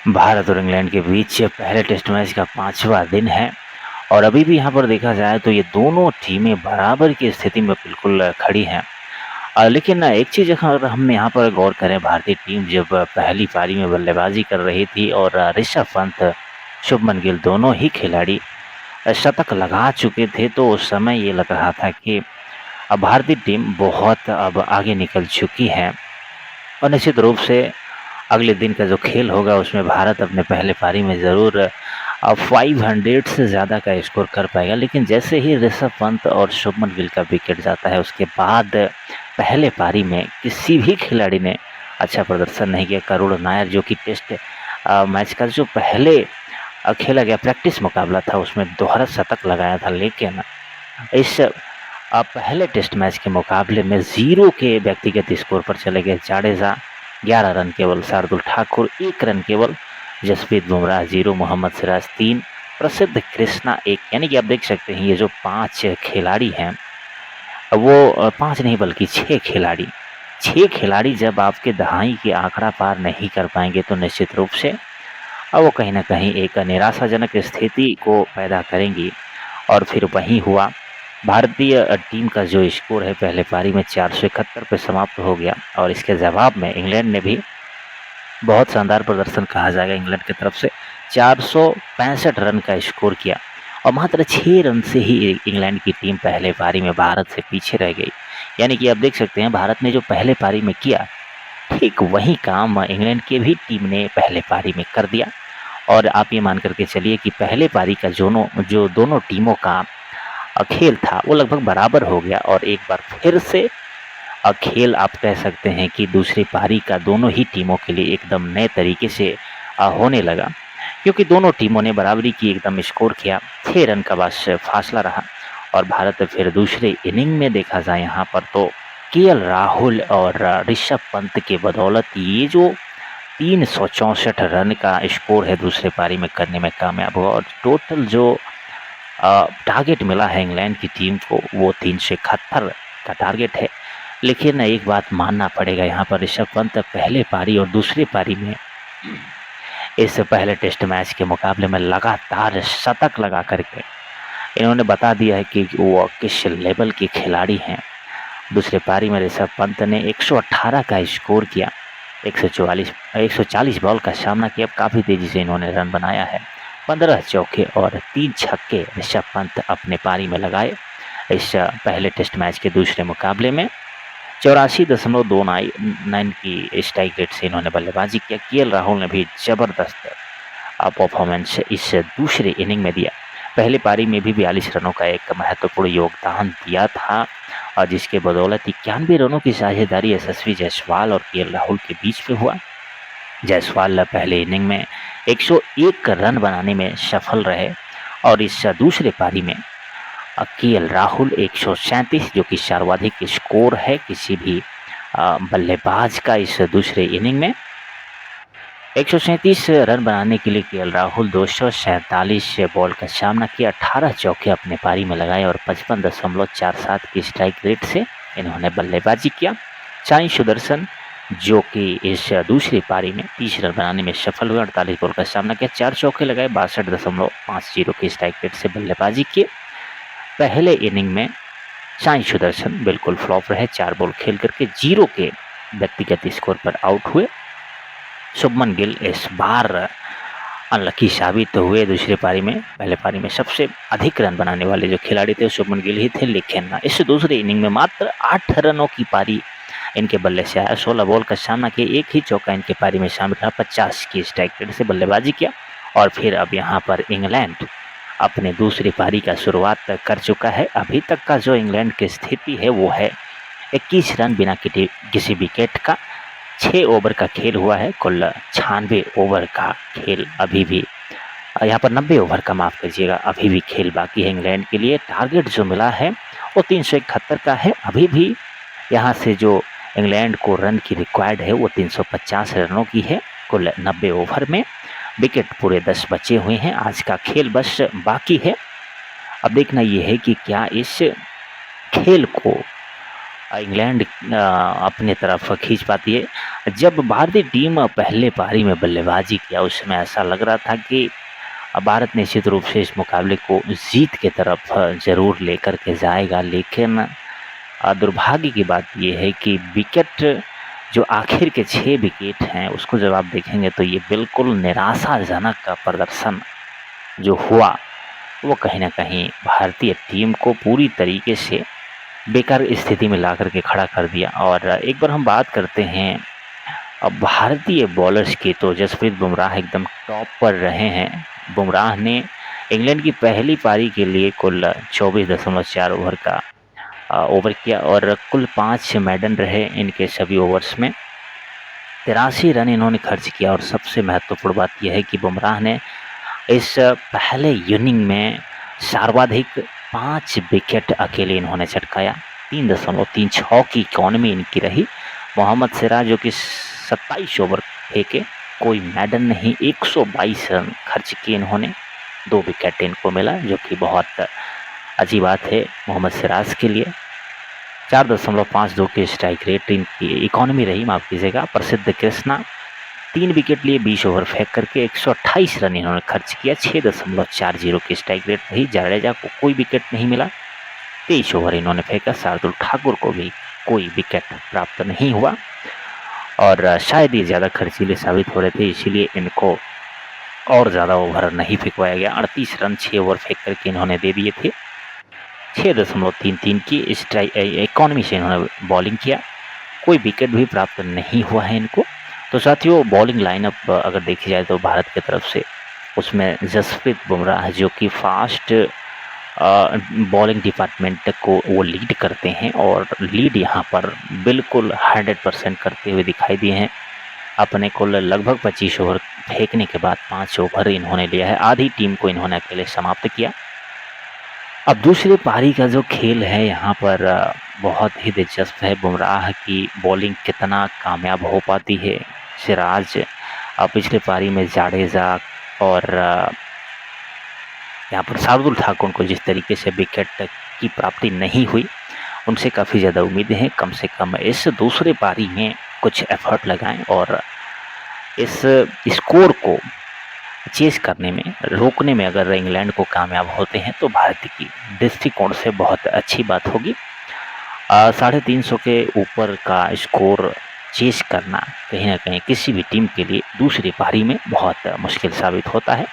भारत और इंग्लैंड के बीच पहले टेस्ट मैच का 5वां दिन है और अभी भी यहाँ पर देखा जाए तो ये दोनों टीमें बराबर की स्थिति में बिल्कुल खड़ी हैं। लेकिन एक चीज़ अगर हम यहाँ पर गौर करें, भारतीय टीम जब पहली पारी में बल्लेबाजी कर रही थी और ऋषभ पंत, शुभमन गिल दोनों ही खिलाड़ी शतक लगा चुके थे, तो उस समय ये लग रहा था कि अब भारतीय टीम बहुत अब आगे निकल चुकी है और निश्चित रूप से अगले दिन का जो खेल होगा उसमें भारत अपने पहले पारी में ज़रूर 500 से ज़्यादा का स्कोर कर पाएगा। लेकिन जैसे ही ऋषभ पंत और शुभमन गिल का विकेट जाता है, उसके बाद पहले पारी में किसी भी खिलाड़ी ने अच्छा प्रदर्शन नहीं किया। करुण नायर जो कि टेस्ट मैच का जो पहले खेला गया प्रैक्टिस मुकाबला था उसमें दोहरा शतक लगाया था, लेकिन इस पहले टेस्ट मैच के मुकाबले में 0 के व्यक्तिगत स्कोर पर चले गए। जाडेजा 11 रन केवल, शार्दुल ठाकुर 1 रन केवल, जसप्रीत बुमराह 0, मोहम्मद सिराज 3, प्रसिद्ध कृष्णा 1। यानी कि आप देख सकते हैं ये जो 5 खिलाड़ी हैं वो 5 नहीं बल्कि 6 खिलाड़ी जब आपके दहाई के आंकड़ा पार नहीं कर पाएंगे तो निश्चित रूप से वो कहीं ना कहीं एक निराशाजनक स्थिति को पैदा करेंगी। और फिर वही हुआ, भारतीय टीम का जो स्कोर है पहले पारी में 471 पे समाप्त हो गया और इसके जवाब में इंग्लैंड ने भी बहुत शानदार प्रदर्शन कहा जाएगा इंग्लैंड की तरफ से 465 रन का स्कोर किया और मात्र 6 रन से ही इंग्लैंड की टीम पहले पारी में भारत से पीछे रह गई। यानी कि आप देख सकते हैं भारत ने जो पहले पारी में किया, ठीक वही काम इंग्लैंड की भी टीम ने पहले पारी में कर दिया। और आप ये मान करके चलिए कि पहले पारी का जो दोनों टीमों का खेल था वो लगभग बराबर हो गया और एक बार फिर से खेल आप कह सकते हैं कि दूसरी पारी का दोनों ही टीमों के लिए एकदम नए तरीके से होने लगा, क्योंकि दोनों टीमों ने बराबरी की, एकदम स्कोर किया, 6 रन का बस फासला रहा। और भारत फिर दूसरे इनिंग में देखा जाए यहाँ पर तो केएल राहुल और ऋषभ पंत के बदौलत ये जो 364 रन का स्कोर है दूसरे पारी में करने में कामयाब हुआ और टोटल जो टारगेट मिला है इंग्लैंड की टीम को वो 371 का टारगेट है। लेकिन एक बात मानना पड़ेगा यहाँ पर, ऋषभ पंत पहले पारी और दूसरी पारी में इस पहले टेस्ट मैच के मुकाबले में लगातार शतक लगा करके इन्होंने बता दिया है कि वो किस लेवल के खिलाड़ी हैं। दूसरे पारी में ऋषभ पंत ने 118 का स्कोर किया, 140 बॉल का सामना किया, काफ़ी तेज़ी से इन्होंने रन बनाया है। 15 चौके और 3 छक्के ऋषभ पंत अपने पारी में लगाए। इस पहले टेस्ट मैच के दूसरे मुकाबले में 84.29 की स्ट्राइक रेट से इन्होंने बल्लेबाजी किया। केएल राहुल ने भी ज़बरदस्त परफॉर्मेंस इस दूसरे इनिंग में दिया। पहली पारी में भी 42 रनों का एक महत्वपूर्ण योगदान दिया था और जिसके बदौलत 91 रनों की साझेदारी यशस्वी जायसवाल और केएल राहुल के बीच में हुआ। जायसवाल पहले इनिंग में 101 रन बनाने में सफल रहे और इस दूसरे पारी में केएल राहुल 137 जो कि सर्वाधिक स्कोर है किसी भी बल्लेबाज का इस दूसरे इनिंग में। 137 रन बनाने के लिए केएल राहुल 247 बॉल का सामना किया, 18 चौके अपने पारी में लगाए और 55.47 की स्ट्राइक रेट से इन्होंने बल्लेबाजी किया। साई सुदर्शन जो कि इस दूसरी पारी में 30 रन बनाने में सफल हुए, 48 बॉल का सामना किया, 4 चौके लगाए, 62.50 की स्ट्राइक रेट से बल्लेबाजी किए। पहले इनिंग में साई सुदर्शन बिल्कुल फ्लॉप रहे, 4 बॉल खेल करके 0 के व्यक्तिगत स्कोर पर आउट हुए। शुभमन गिल इस बार अनलकी साबित हुए दूसरी पारी में। पहले पारी में सबसे अधिक रन बनाने वाले जो खिलाड़ी थे शुभमन गिल ही थे, लेकिन इस दूसरे इनिंग में मात्र 8 रनों की पारी इनके बल्ले से आया। 16 बॉल का सामना किया, एक ही चौका इनके पारी में शामिल रहा, 50 की स्ट्राइक रेट से बल्लेबाजी किया। और फिर अब यहाँ पर इंग्लैंड अपने दूसरी पारी का शुरुआत कर चुका है। अभी तक का जो इंग्लैंड की स्थिति है वो है 21 रन बिना किसी विकेट का, 6 ओवर का खेल हुआ है, कुल 96 ओवर का खेल अभी भी, यहाँ पर 90 ओवर का माफ़ कीजिएगा, अभी भी खेल बाकी है इंग्लैंड के लिए। टारगेट जो मिला है वो 371 का है। अभी भी यहाँ से जो इंग्लैंड को रन की रिक्वायर्ड है वो 350 रनों की है कुल 90 ओवर में। विकेट पूरे 10 बचे हुए हैं, आज का खेल बस बाकी है। अब देखना ये है कि क्या इस खेल को इंग्लैंड अपनी तरफ खींच पाती है। जब भारतीय टीम पहले पारी में बल्लेबाजी किया उस समय ऐसा लग रहा था कि भारत निश्चित रूप से इस मुकाबले को जीत की तरफ ज़रूर लेकर के जाएगा, लेकिन दुर्भाग्य की बात ये है कि विकेट जो आखिर के 6 विकेट हैं उसको जब आप देखेंगे तो ये बिल्कुल निराशाजनक प्रदर्शन जो हुआ वो कहीं न कहीं भारतीय टीम को पूरी तरीके से बेकार स्थिति में ला कर के खड़ा कर दिया। और एक बार हम बात करते हैं अब भारतीय बॉलर्स की, तो जसप्रीत बुमराह एकदम टॉप पर रहे हैं। बुमराह ने इंग्लैंड की पहली पारी के लिए कुल 24.4 ओवर का ओवर किया और कुल 5 मेडन रहे इनके सभी ओवर्स में। 83 रन इन्होंने खर्च किया और सबसे महत्वपूर्ण बात यह है कि बुमराह ने इस पहले इनिंग में सर्वाधिक 5 विकेट अकेले इन्होंने चटकाया। 3.36 की इकॉनमी इनकी रही। मोहम्मद सिराज जो कि 27 ओवर फेंके, कोई मेडन नहीं, 122 रन खर्च किए इन्होंने, 2 विकेट इनको मिला जो कि बहुत अच्छी बात है मोहम्मद सिराज के लिए। 4.52 की स्ट्राइक रेट इनकी इकॉनमी रही, माफ़ कीजिएगा। प्रसिद्ध कृष्णा 3 विकेट लिए 20 ओवर फेंक करके 128 रन इन्होंने खर्च किया। 6.40 की स्ट्राइक रेट रही। जडेजा को कोई विकेट नहीं मिला, 23 ओवर इन्होंने फेंका। शार्दुल ठाकुर को भी कोई विकेट प्राप्त नहीं हुआ और शायद ये ज़्यादा खर्चीले साबित हो रहे थे, इसीलिए इनको और ज़्यादा ओवर नहीं फेंकवाया गया। 38 रन 6 ओवर फेंक करके इन्होंने दे दिए थे। 6.33 की स्ट्राइक इकॉनमी से इन्होंने बॉलिंग किया, कोई विकेट भी प्राप्त नहीं हुआ है इनको। तो साथियों, बॉलिंग लाइनअप अगर देखी जाए तो भारत की तरफ से उसमें जसप्रीत बुमराह जो कि फास्ट बॉलिंग डिपार्टमेंट को वो लीड करते हैं और लीड यहाँ पर बिल्कुल 100% करते हुए दिखाई दिए हैं। अपने को लगभग 25 ओवर फेंकने के बाद 5 ओवर इन्होंने लिया है। आधी टीम को इन्होंने अकेले समाप्त किया। अब दूसरे पारी का जो खेल है यहाँ पर बहुत ही दिलचस्प है। बुमराह की बॉलिंग कितना कामयाब हो पाती है। सिराज पिछले पारी में जाडेजा और यहाँ पर शार्दुल ठाकुर को जिस तरीके से विकेट की प्राप्ति नहीं हुई, उनसे काफ़ी ज़्यादा उम्मीदें हैं। कम से कम इस दूसरे पारी में कुछ एफर्ट लगाएं और इस स्कोर को चेस करने में, रोकने में अगर इंग्लैंड को कामयाब होते हैं तो भारत की दृष्टिकोण से बहुत अच्छी बात होगी। 350 के ऊपर का स्कोर चेस करना कहीं ना कहीं किसी भी टीम के लिए दूसरी पारी में बहुत मुश्किल साबित होता है।